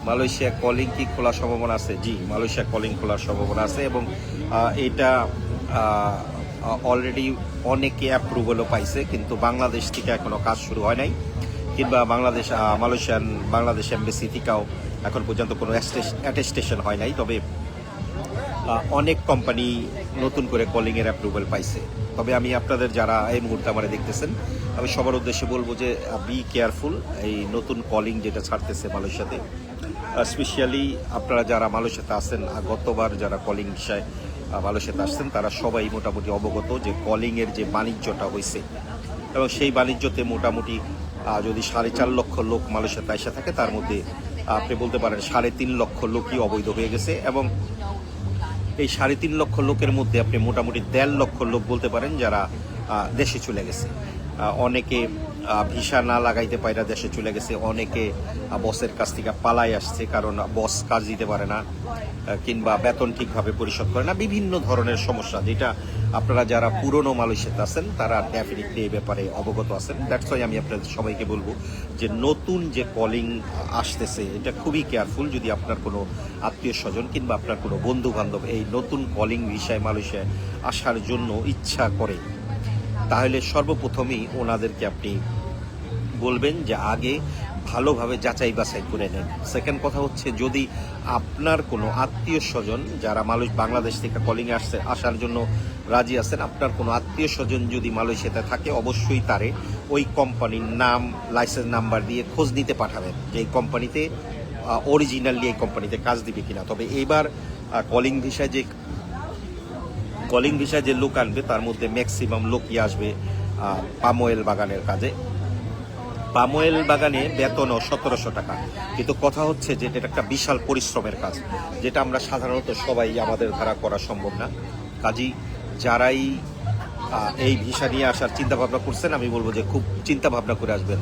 Malaysia calling কি খোলার সম্ভাবনা আছে? জি, মালয়েশিয়া কলিং খোলার সম্ভাবনা আছে এবং এটা অলরেডি অনেকে অ্যাপ্রুভালও পাইছে, কিন্তু বাংলাদেশ থেকে এখনও কাজ শুরু হয় নাই, কিংবা বাংলাদেশ এমবেসি থেকেও এখন পর্যন্ত কোনো অ্যাটেস্টেশন হয় নাই। তবে অনেক কোম্পানি নতুন করে কলিংয়ের অ্যাপ্রুভাল পাইছে। তবে আমি আপনাদের যারা এই মুহূর্তে আমার দেখতেছেন, আমি সবার উদ্দেশ্যে বলবো যে বি কেয়ারফুল। এই নতুন কলিং যেটা ছাড়তেছে মালয়েশিয়াতে, স্পেশালি আপনারা যারা মালয়েশিয়াতে আছেন, গতবার যারা কলিং বিষয়ে মালয়েশিয়াতে আসছেন, তারা সবাই মোটামুটি অবগত যে কলিংয়ের যে বাণিজ্যটা হয়েছে, এবং সেই বাণিজ্যতে মোটামুটি যদি 4.5 লক্ষ লোক মালয়েশিয়াতে এসে থাকে, তার মধ্যে আপনি বলতে পারেন 3.5 লক্ষ লোকই অবৈধ হয়ে গেছে। এবং এই 3.5 লক্ষ লোকের মধ্যে আপনি মোটামুটি 1.5 লক্ষ লোক বলতে পারেন যারা দেশে চলে গেছে। অনেকে ভিসা না লাগাইতে পারে দেশে চলে গেছে, অনেকে বসের কাছ থেকে পালাই আসছে কারণ বস কাজ দিতে পারে না, কিংবা বেতন ঠিকভাবে পরিশোধ করে না, বিভিন্ন ধরনের সমস্যা, যেটা আপনারা যারা পুরনো মালয়েশিয়াতে আছেন তারা ডেফিনেটলি এই ব্যাপারে অবগত আছেন। দ্যাটস ওয়াই আমি আপনাদের সবাইকে বলবো যে নতুন যে কলিং আসতেছে, এটা খুবই কেয়ারফুল। যদি আপনার কোনো আত্মীয় স্বজন কিংবা আপনার কোনো বন্ধু বান্ধব এই নতুন কলিং ভিসায় মালয়েশিয়ায় আসার জন্য ইচ্ছা করে, তাহলে সর্বপ্রথমেই ওনাদেরকে আপনি বলবেন যে আগে ভালোভাবে যাচাই বাছাই করে নেন। সেকেন্ড কথা হচ্ছে, যদি আপনার কোনো আত্মীয় স্বজন যারা বাংলাদেশ থেকে কলিংয়ে আসার জন্য রাজি আছেন, আপনার কোনো আত্মীয় স্বজন যদি মালয়েশিয়াতে থাকে, অবশ্যই তারে ওই কোম্পানির নাম, লাইসেন্স নাম্বার দিয়ে খোঁজ নিতে পাঠাবেন যে এই কোম্পানিতে অরিজিনালি এই কোম্পানিতে কাজ দিবে কিনা। তবে এইবার কলিং ভিসায় যে লোক আনবে, তার মধ্যে ম্যাক্সিমাম লোকই আসবে পাম অয়েল বাগানের কাজে। পাম অয়েল বাগানে বেতনও 1700 টাকা, কিন্তু কথা হচ্ছে যে এটা একটা বিশাল পরিশ্রমের কাজ, যেটা আমরা সাধারণত সবাই আমাদের দ্বারা করা সম্ভব না। কাজেই যারাই এই ভিসা নিয়ে আসার চিন্তা ভাবনা করছেন, আমি বলবো যে খুব চিন্তা ভাবনা করে আসবেন।